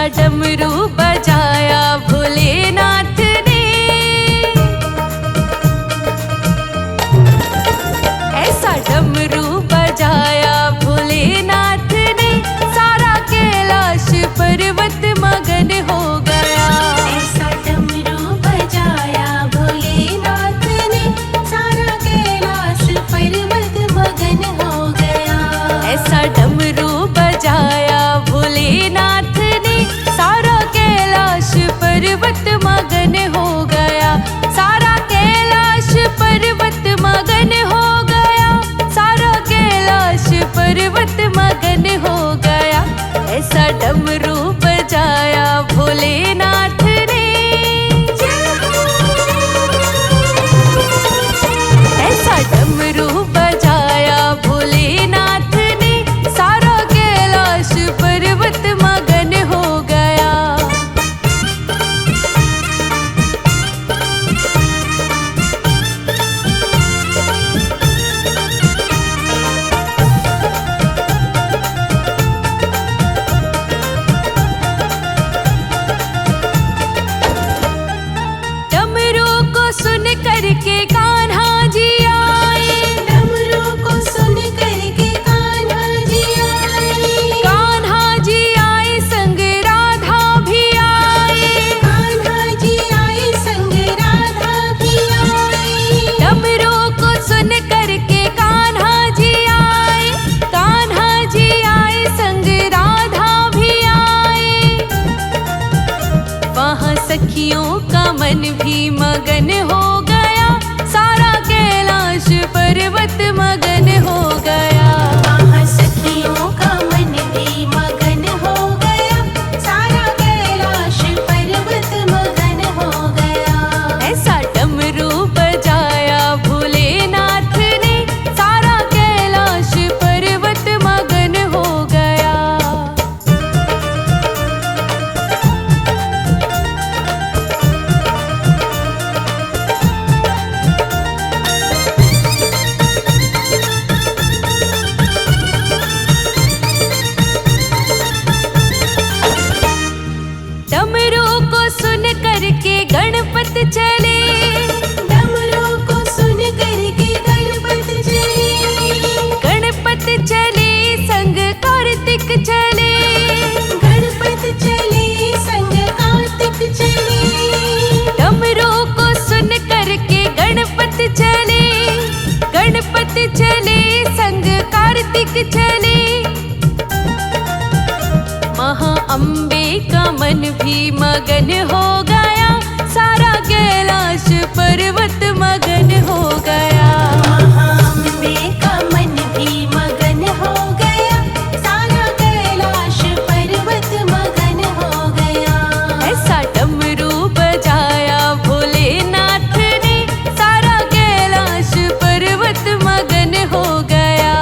डमरू बजाया भोलेनाथ ने, ऐसा डमरू बजाया भोलेनाथ ने, सारा कैलाश पर्वत मगन हो गया। ऐसा डमरू बजाया भोलेनाथ ने, सारा कैलाश पर्वत मगन हो गया। ऐसा डमरू बजाया भोलेनाथ ने, सारा कैलाश पर्वत मगन हो गया। सारा कैलाश पर्वत मगन हो गया। सारा कैलाश पर्वत मगन हो गया। ऐसा डमरू बजाया भोलेनाथ ने, ऐसा डमरू बजाया भोलेनाथ ने, सारा कैलाश पर्वत मगन हो गया। डमरू को सुन करके कान्हा जी आए। डमरू को सुन करके कान्हा जी आए। कान्हा जी आए संग राधा भी आए। कान्हा जी आए संग राधा भी आए। डमरू को सुन करके कान्हा जी आए। कान्हा जी आए संग राधा भी आए। वहाँ सखियों का मन भी मगन हो गया। सारा कैलाश पर्वत मगन हो गया। वहाँ सखियों का मन भी मगन हो गया। सारा कैलाश पर्वत मगन हो गया। ऐसा डमरू बजाया भोलेनाथ ने, सारा कैलाश पर्वत मगन हो गया। डमरू को सुन करके गणपत चले। डमरू को सुन करके गणपत चले। गणपत चले संग कार्तिक चले। गणपत चले संग कार्तिक चले। डमरू को सुन करके गणपत चले। गणपत चले संग कार्तिक चले। महा अम्बे का मन भी मगन हो गया। सारा कैलाश पर्वत मगन हो गया। महाअम्बे का मन भी मगन हो गया। सारा कैलाश पर्वत मगन हो गया। ऐसा डमरू बजाया भोलेनाथ ने, सारा कैलाश पर्वत मगन हो गया।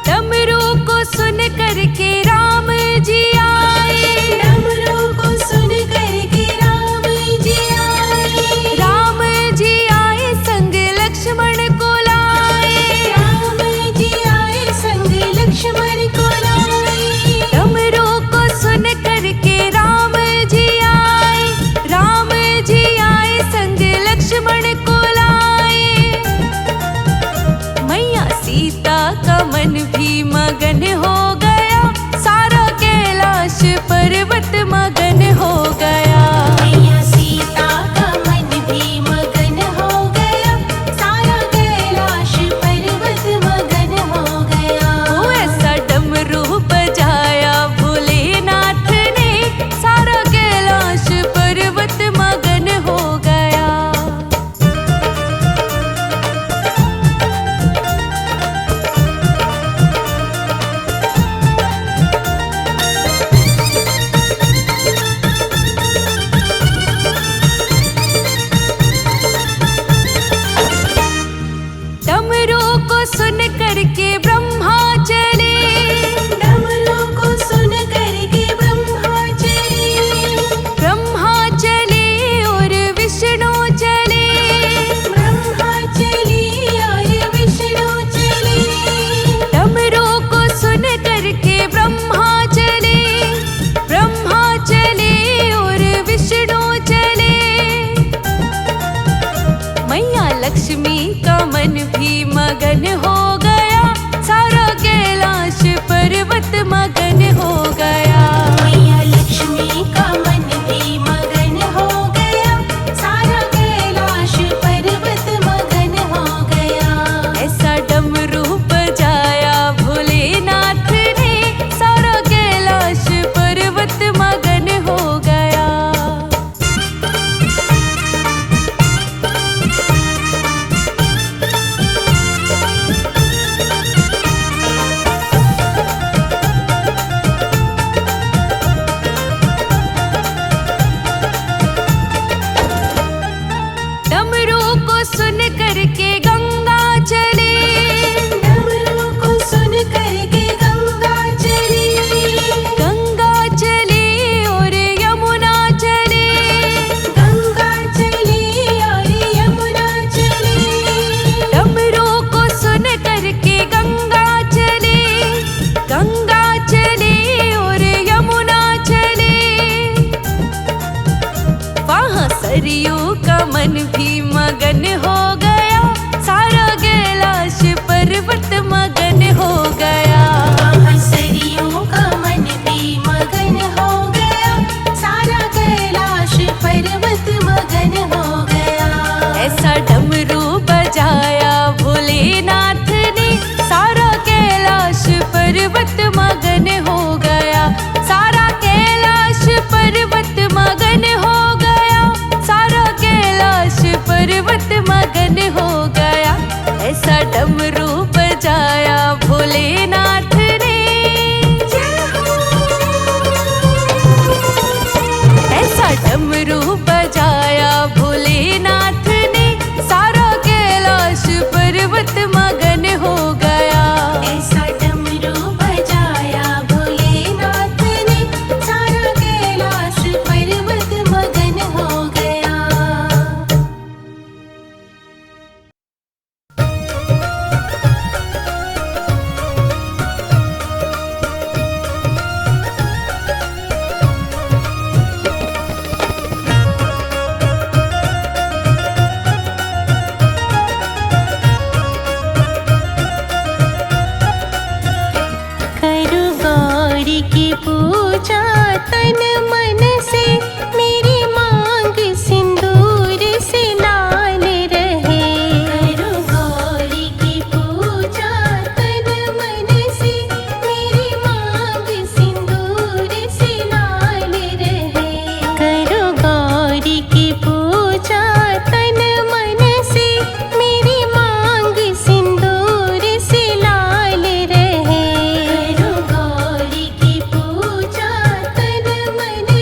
डमरू को सुन करके राम जी आए। डमरू को सुन करके राम जी आए। राम जी आए संग लक्ष्मण को लाए। राम जी आए संग लक्ष्मण को लाए। डमरू को सुन करके राम जी आए। राम जी आए संग लक्ष्मण को लाए। मैया सीता का मन भी मगन हो गया। सारा कैलाश पर्वत मगन हो गया। मैया सीता का मन भी मगन हो गया। सारा कैलाश पर्वत मगन हो गया। ओ ऐसा डमरू बजाया भोलेनाथ ने, सारा कैलाश पर्वत मगन हो गया। पर्वत मगन हो गया, सारा कैलाश पर्वत मगन हो गया, सारा कैलाश पर्वत मगन हो गया। ऐसा डमरू बजाया भोलेनाथ ने, ऐसा डमरू बजाया भोलेनाथ ने, सारा कैलाश पर्वत मगन हो गया। ऐसा डमरू बजाया भोलेनाथ ने, सारा कैलाश पर्वत मगन हो गया। करो गौरी की पूजा तन मन से, मेरी मांग सिंदूर से लाल रहे। करो गौरी की पूजा तन मन से, मेरी मांग सिंदूर से लाल रहे। करो गौरी की पूजा तन मन से, मेरी मांग सिंदूर से लाल रहे। करो गौरी की पूजा तन मन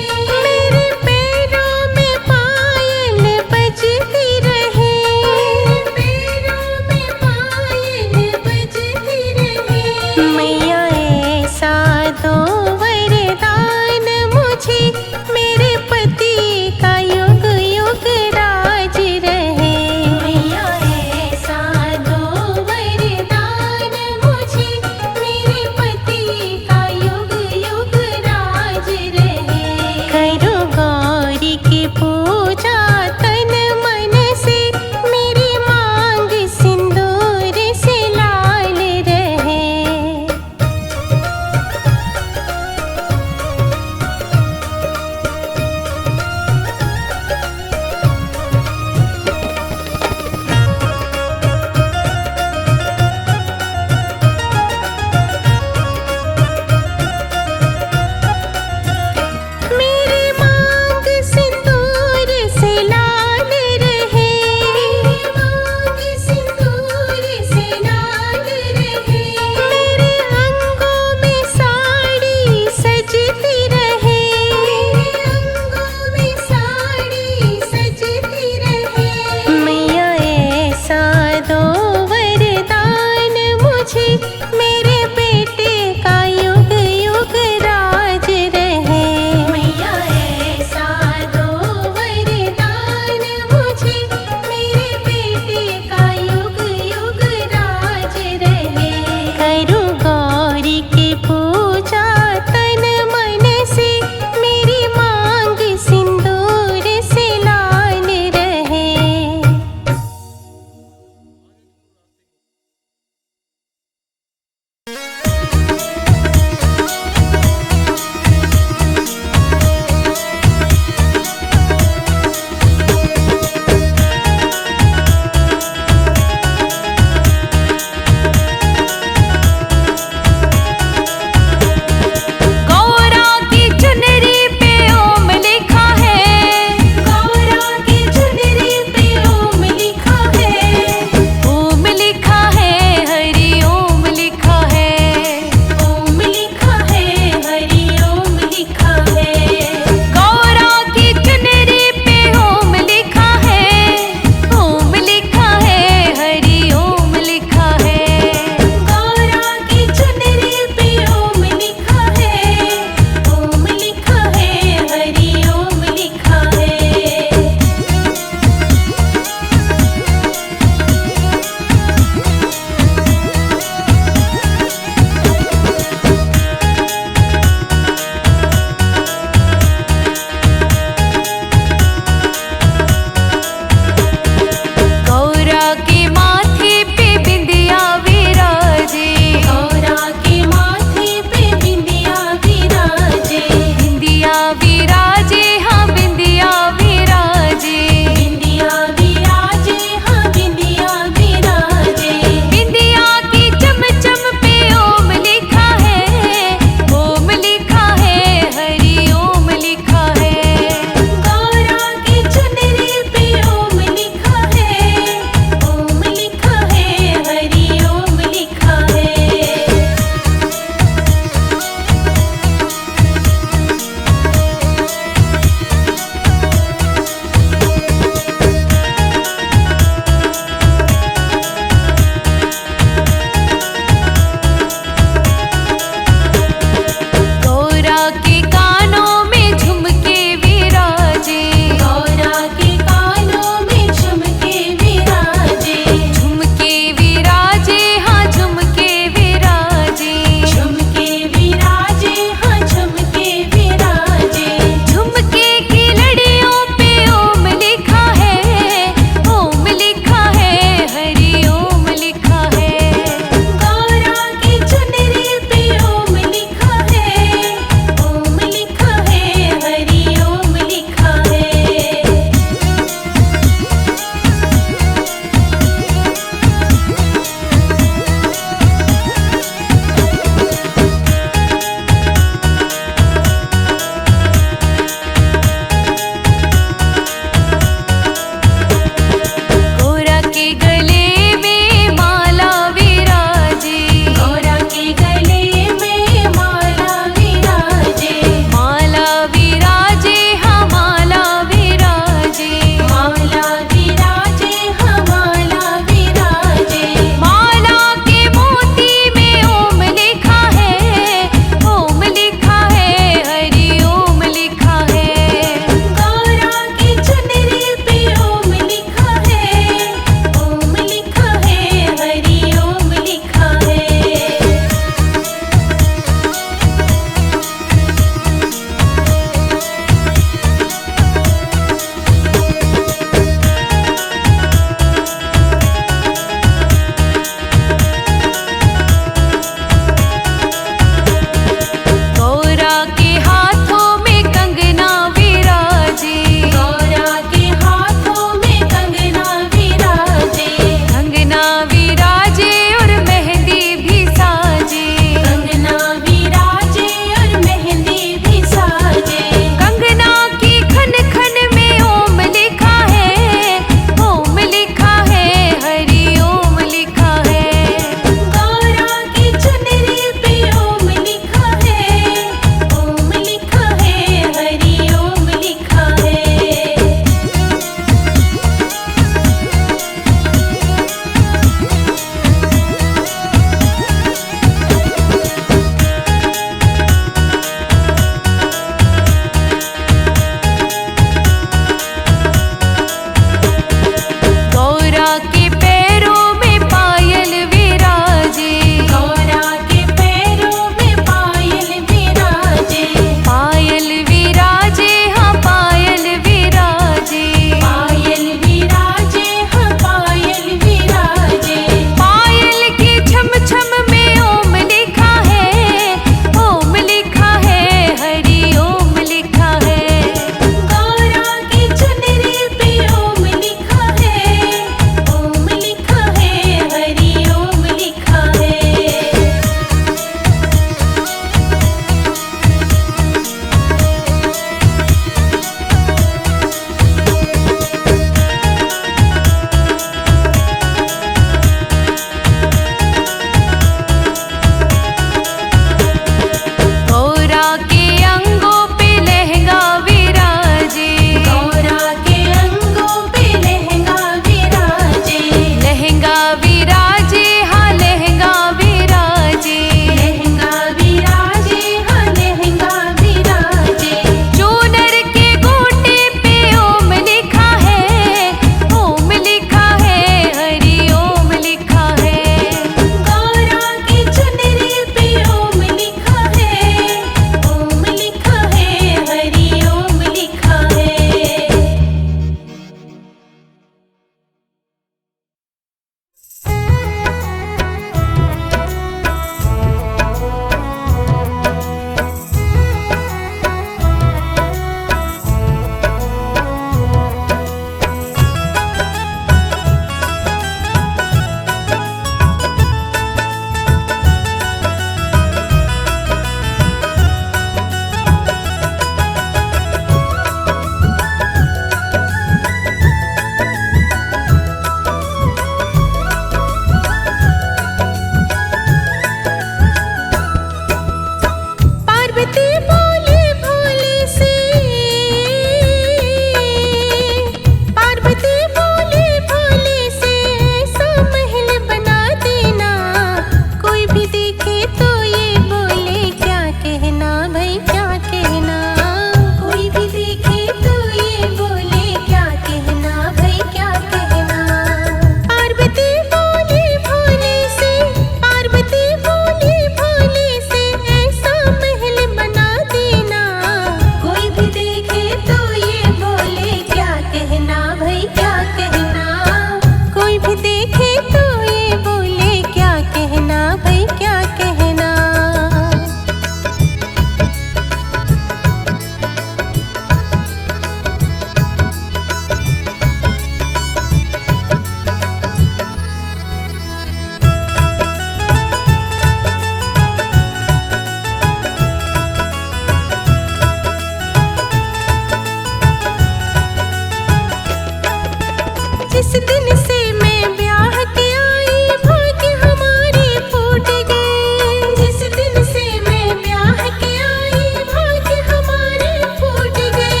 जिस दिन से मैं ब्याह के आई भाग्य हमारे फूट गए। जिस दिन से मैं ब्याह के आई भाग्य हमारे फूट गए।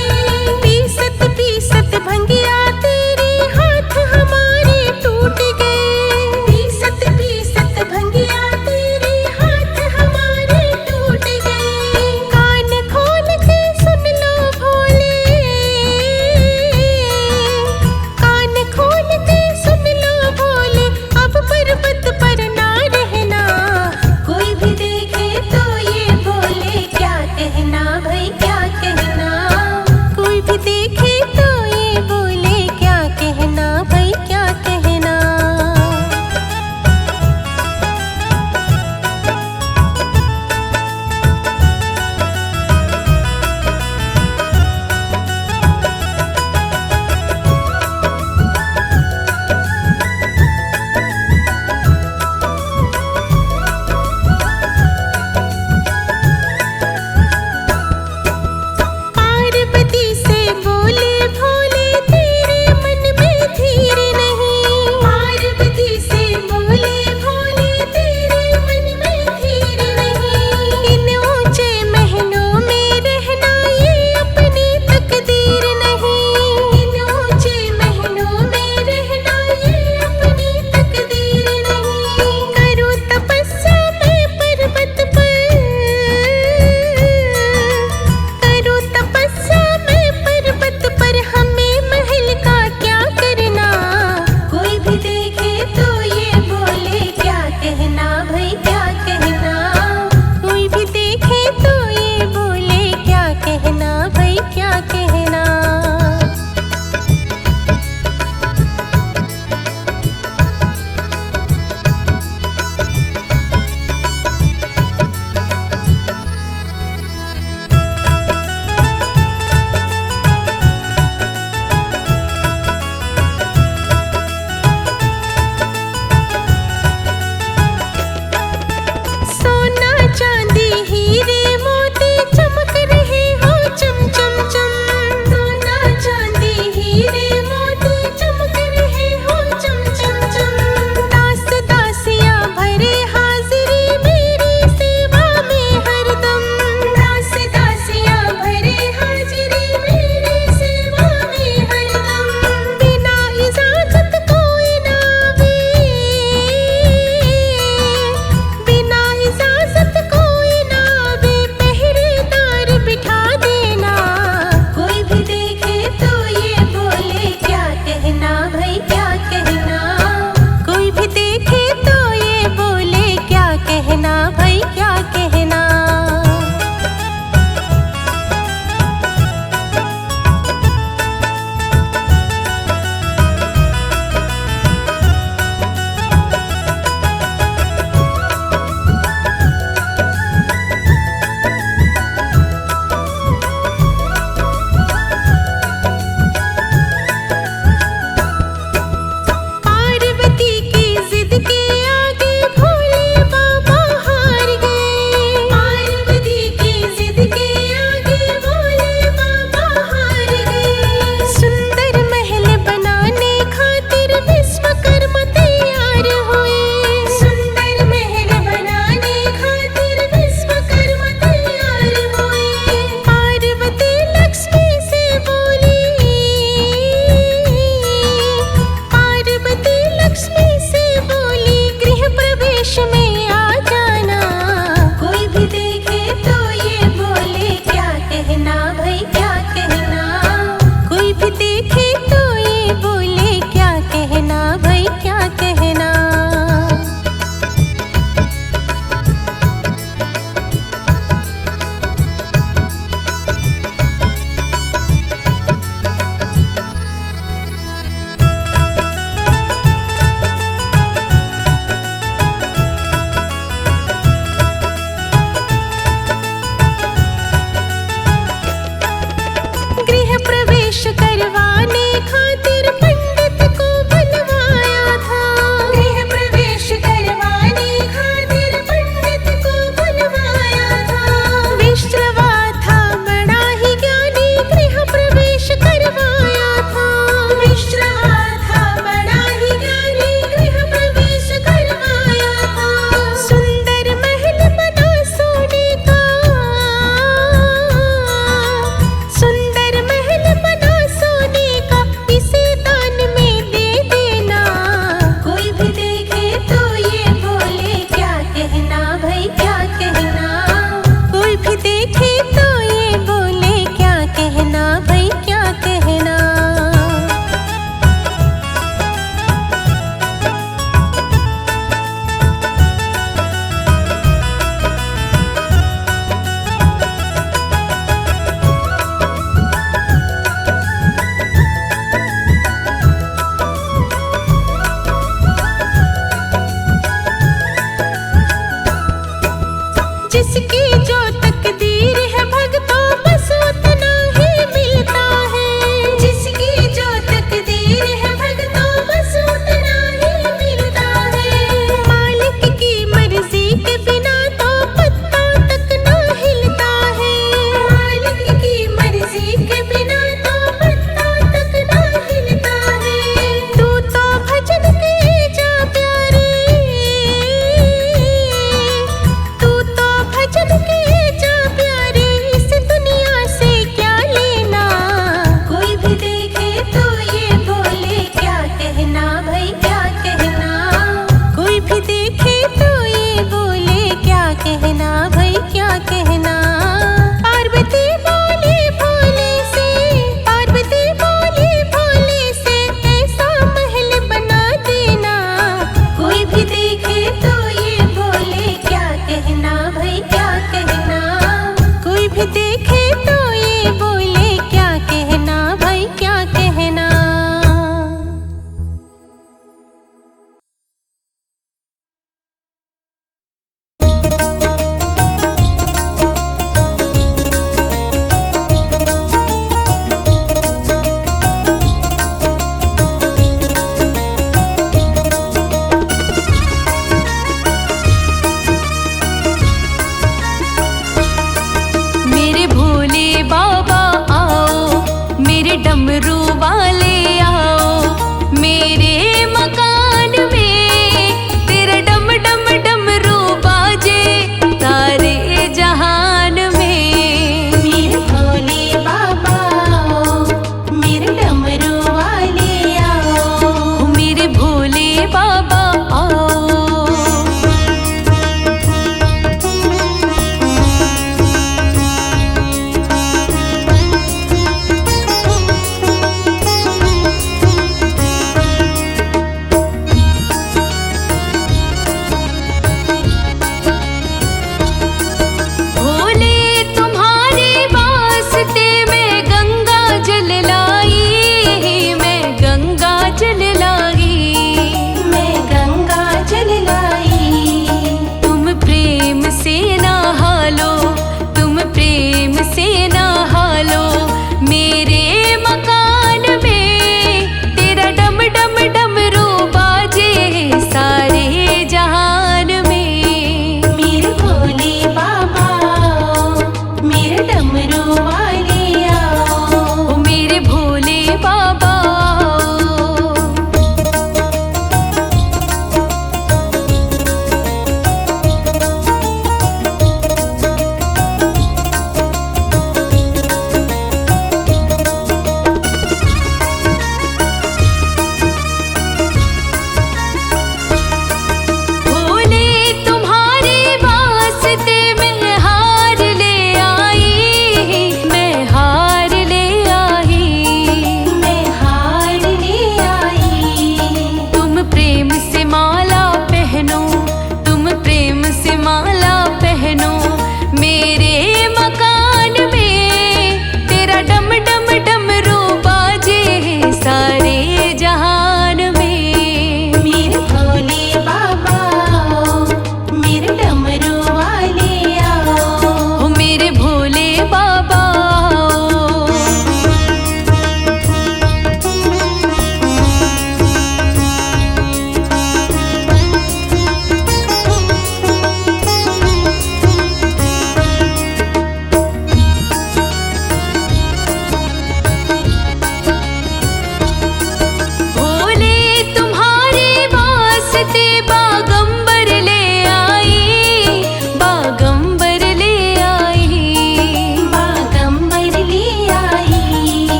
पीसत पीसत भंगिया तेरे हाथ हमारे टूट गए। पीसत पीसत भंगिया तेरे हाथ हमारे टूट गए। कान खोल के सुन लो भोले, कान खोल के सुन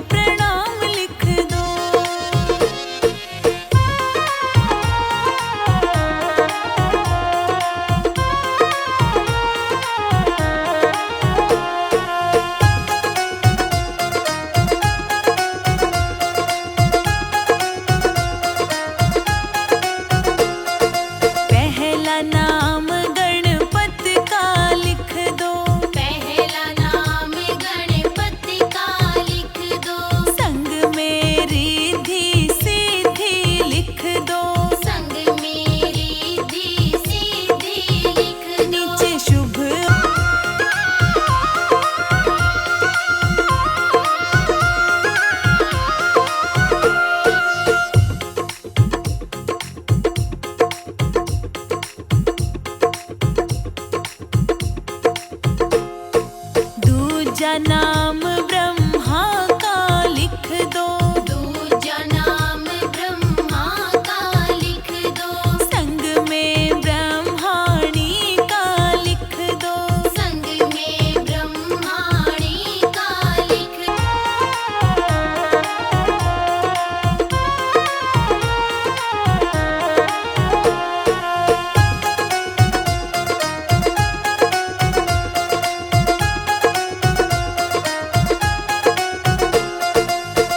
प्रणाम लिख दो। पहला नाम गणपति का लिख दो। पहला नाम गणपति का लिख दो। संग में रिद्धि सिद्धि लिख दो। संग में रिद्धि सिद्धि लिख दो। नीचे शुभ दूजा नाम ब्रह्मा का लिख दो। दूजा नाम ब्रह्मा का लिख दो। संग में ब्रह्माणी का लिख दो। संग में ब्रह्माणी का लिख दो।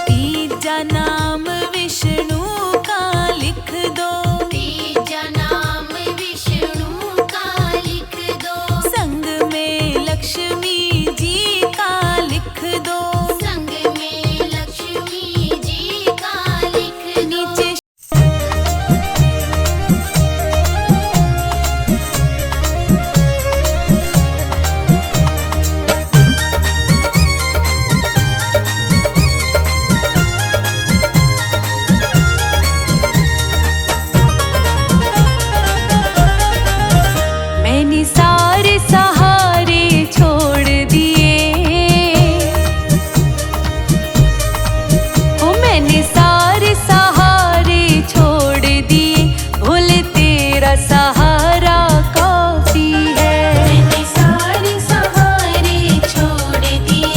तीजा नाम विष्णु का लिख दो। तीजा नाम विष्णु का लिख दो। संग में लक्ष्मी जी का लिख दो। संग में लक्ष्मी जी का लिख दो। नीचे मैंने सारे सहारे छोड़ दिए। ओ मैंने सारे सहारे छोड़ दिए। भोले तेरा सहारा काफी है। मैंने सारे सहारे छोड़ दिए।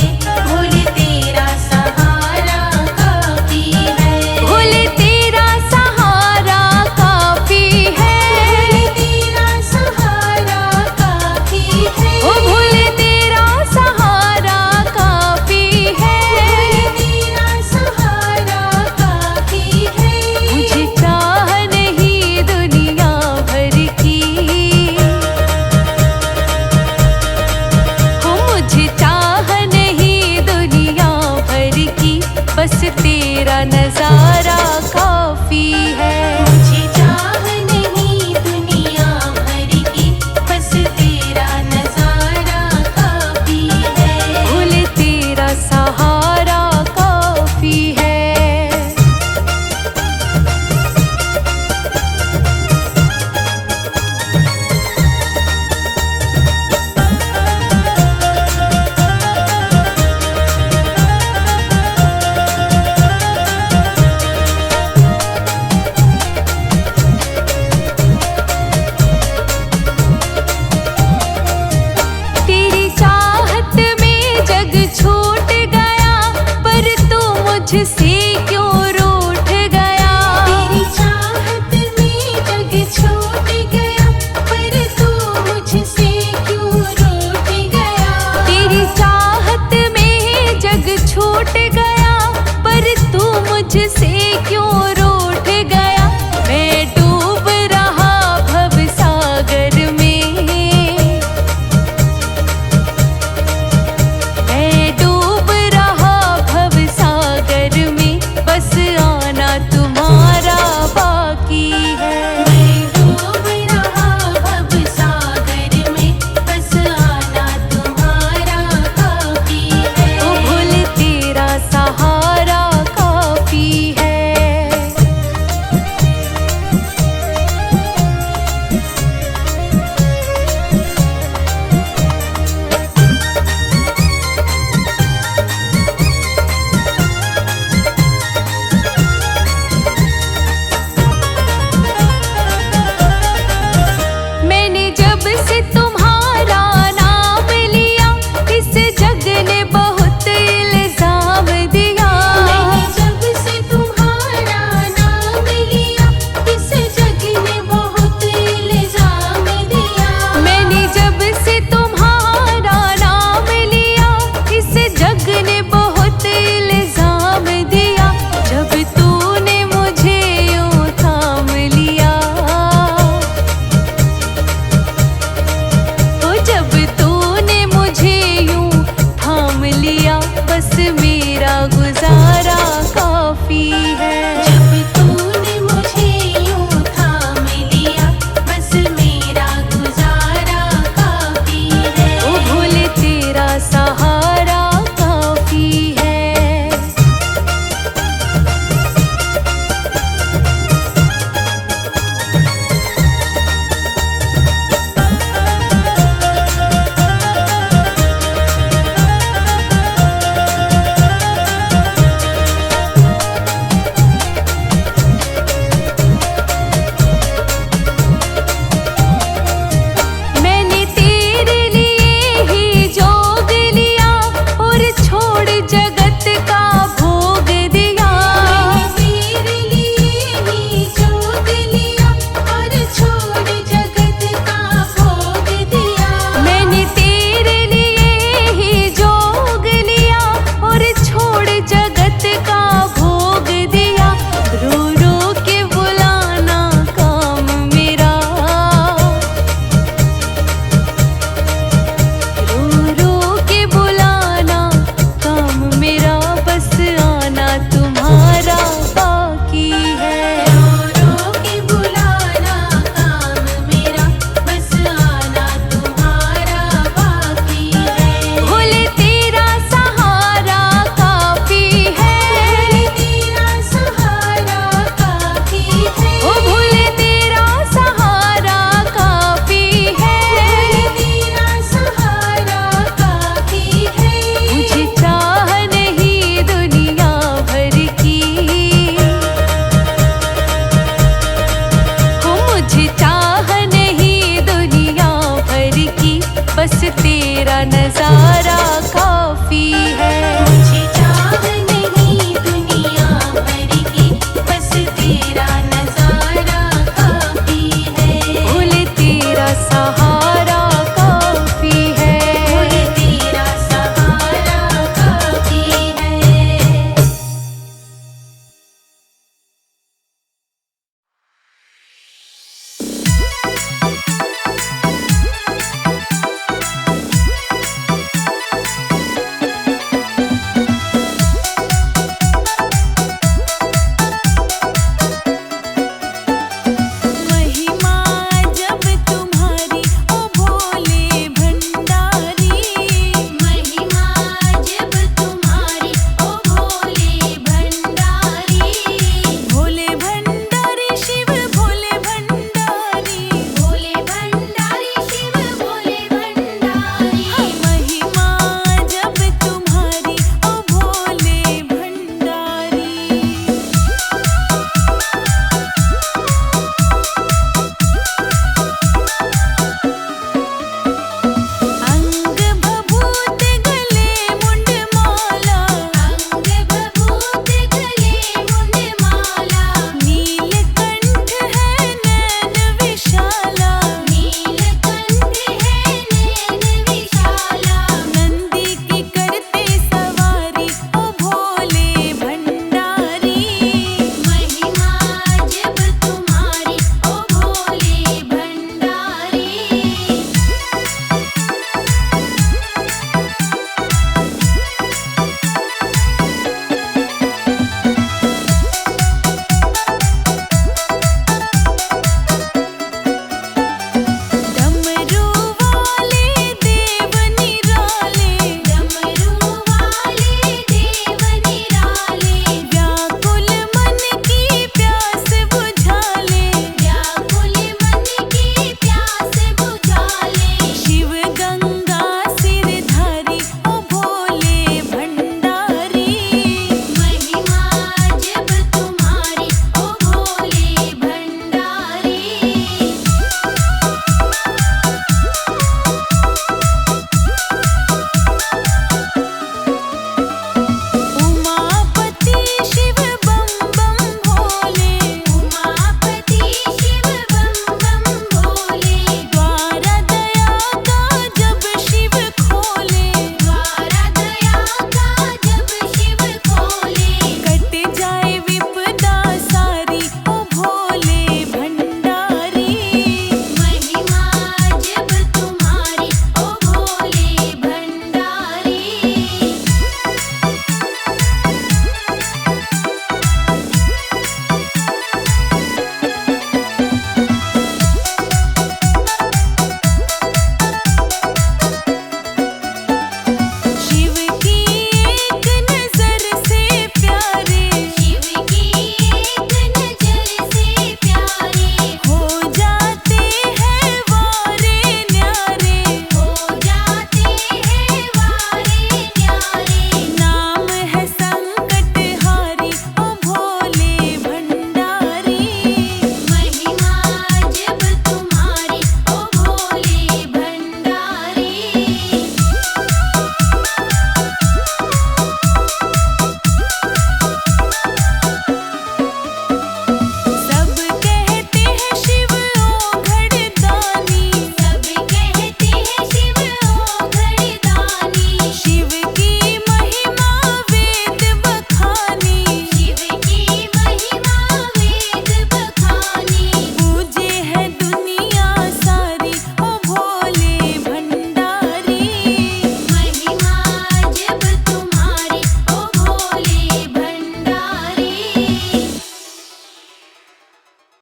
भोले तेरा सहारा काफी है। भोले तेरा सहारा काफी है। भोले तेरा सहारा काफी है। ओ भोले तेरा सहारा काफी है। भोले तेरा सहारा काफी है। मुझे चाह नहीं दुनिया भर की। हो मुझे चाह नहीं दुनिया भर की। बस तेरा नजारा काफी है। मुझे चाह नहीं दुनिया भर की। बस तेरा नजारा काफी है। भोले तेरा सहारा काफी है। तेरी चाहत में जग छूट गया। पर तू मुझसे